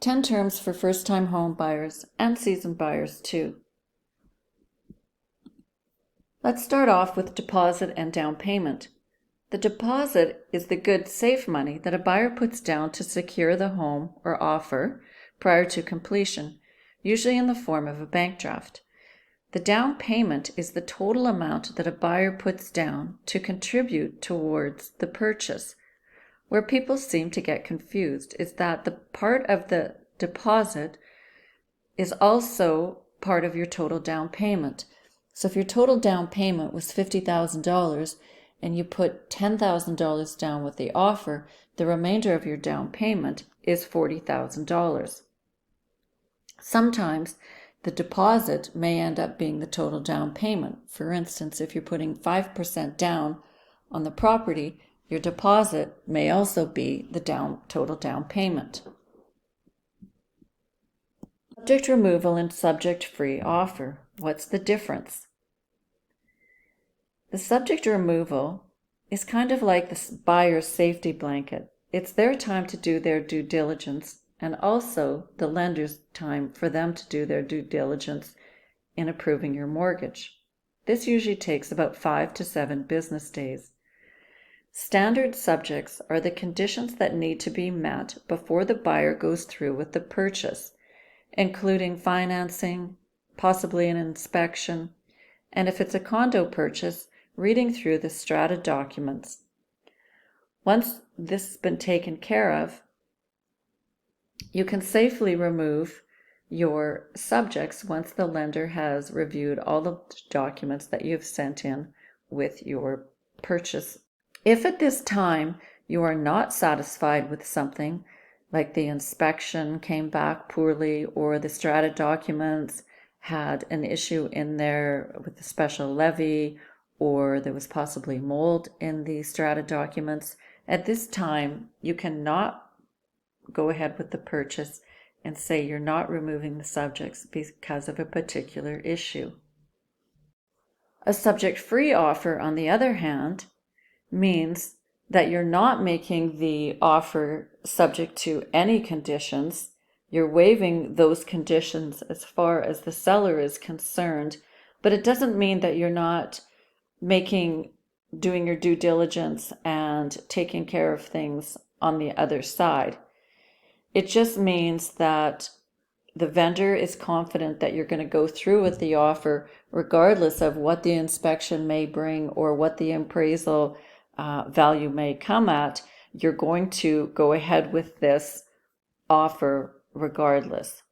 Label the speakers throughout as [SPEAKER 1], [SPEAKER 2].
[SPEAKER 1] 10 terms for first-time home buyers and seasoned buyers too. Let's start off with deposit and down payment. The deposit is the good, safe money that a buyer puts down to secure the home or offer prior to completion, usually in the form of a bank draft. The down payment is the total amount that a buyer puts down to contribute towards the purchase. Where people seem to get confused is that the part of the deposit is also part of your total down payment. So if your total down payment was $50,000 and you put $10,000 down with the offer, the remainder of your down payment is $40,000. Sometimes the deposit may end up being the total down payment. For instance, if you're putting 5% down on the property, your deposit may also be the total down payment. Subject removal and subject-free offer. What's the difference? The subject removal is kind of like the buyer's safety blanket. It's their time to do their due diligence and also the lender's time for them to do their due diligence in approving your mortgage. This usually takes about 5 to 7 business days. Standard subjects are the conditions that need to be met before the buyer goes through with the purchase, including financing, possibly an inspection, and if it's a condo purchase, reading through the strata documents. Once this has been taken care of, you can safely remove your subjects once the lender has reviewed all the documents that you've sent in with your purchase. If at this time you are not satisfied with something, like the inspection came back poorly or the strata documents had an issue in there with the special levy, or there was possibly mold in the strata documents, at this time you cannot go ahead with the purchase and say you're not removing the subjects because of a particular issue. A subject-free offer, on the other hand, means that you're not making the offer subject to any conditions. You're waiving those conditions as far as the seller is concerned, but it doesn't mean that you're not doing your due diligence and taking care of things on the other side. It just means that the vendor is confident that you're going to go through with the offer regardless of what the inspection may bring or what the appraisal value may come at. You're going to go ahead with this offer regardless.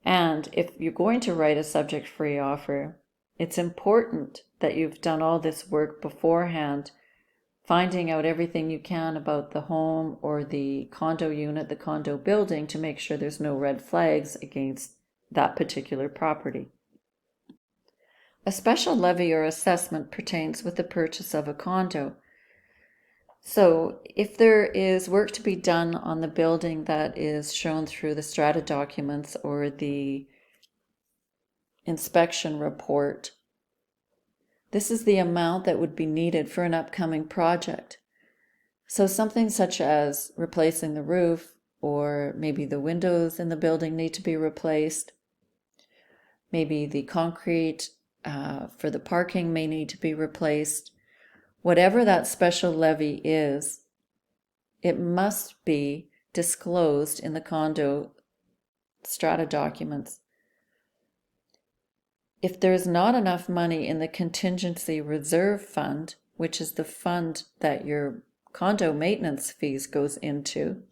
[SPEAKER 1] And if you're going to write a subject-free offer, it's important that you've done all this work beforehand, finding out everything you can about the home or the condo unit, the condo building, to make sure there's no red flags against that particular property. A special levy or assessment pertains with the purchase of a condo. So if there is work to be done on the building that is shown through the strata documents or the inspection report, this is the amount that would be needed for an upcoming project. So something such as replacing the roof, or maybe the windows in the building need to be replaced. Maybe the concrete for the parking may need to be replaced. Whatever that special levy is, it must be disclosed in the condo strata documents. If there's not enough money in the contingency reserve fund, which is the fund that your condo maintenance fees goes into,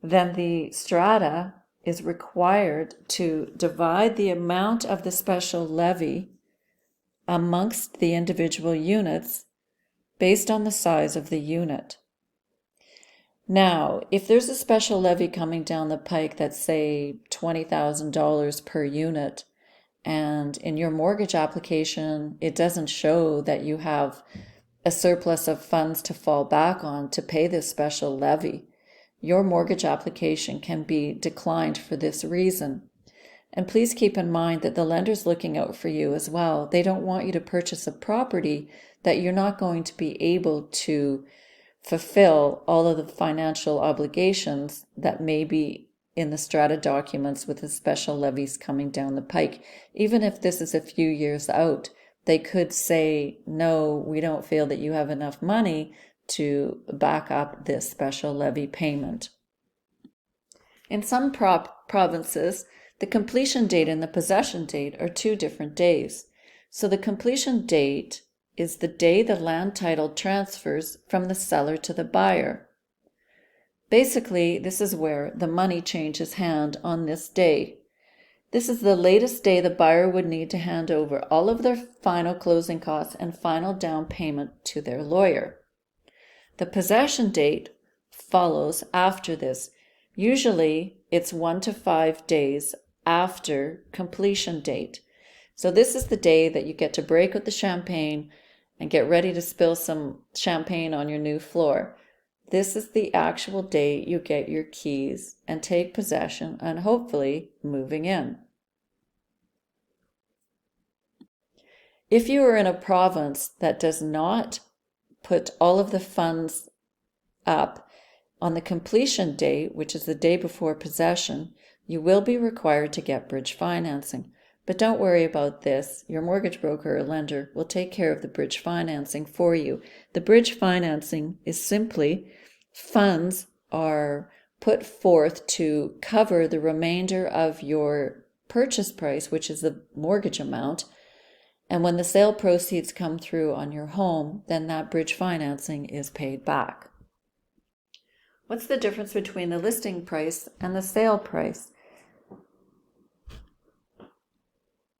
[SPEAKER 1] then the strata is required to divide the amount of the special levy amongst the individual units based on the size of the unit. Now, if there's a special levy coming down the pike that's, say, $20,000 per unit, and in your mortgage application it doesn't show that you have a surplus of funds to fall back on to pay this special levy, your mortgage application can be declined for this reason. And please keep in mind that the lender's looking out for you as well. They don't want you to purchase a property that you're not going to be able to fulfill all of the financial obligations that may be in the strata documents with the special levies coming down the pike. Even if this is a few years out, they could say, no, we don't feel that you have enough money to back up this special levy payment. In some provinces, the completion date and the possession date are 2 different days. So the completion date is the day the land title transfers from the seller to the buyer. Basically, this is where the money changes hand on this day. This is the latest day the buyer would need to hand over all of their final closing costs and final down payment to their lawyer. The possession date follows after this. Usually, it's 1 to 5 days after completion date. So this is the day that you get to break out the champagne and get ready to spill some champagne on your new floor. This is the actual date you get your keys and take possession and hopefully moving in. If you are in a province that does not put all of the funds up on the completion date, which is the day before possession, you will be required to get bridge financing. But don't worry about this. Your mortgage broker or lender will take care of the bridge financing for you. The bridge financing is simply funds are put forth to cover the remainder of your purchase price, which is the mortgage amount. And when the sale proceeds come through on your home, then that bridge financing is paid back. What's the difference between the listing price and the sale price?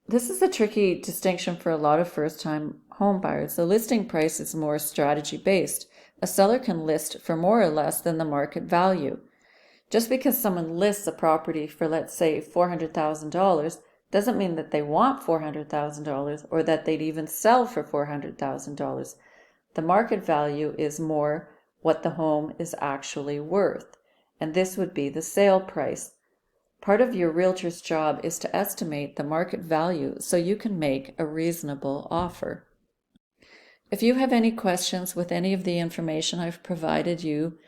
[SPEAKER 1] This is a tricky distinction for a lot of first-time home buyers. The listing price is more strategy-based. A seller can list for more or less than the market value. Just because someone lists a property for, let's say, $400,000 doesn't mean that they want $400,000 or that they'd even sell for $400,000. The market value is more what the home is actually worth, and this would be the sale price. Part of your realtor's job is to estimate the market value so you can make a reasonable offer. If you have any questions with any of the information I've provided you,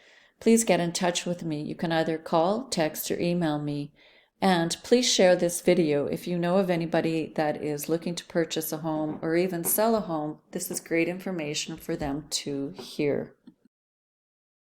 [SPEAKER 1] please get in touch with me. You can either call, text, or email me. And please share this video if you know of anybody that is looking to purchase a home or even sell a home. This is great information for them to hear.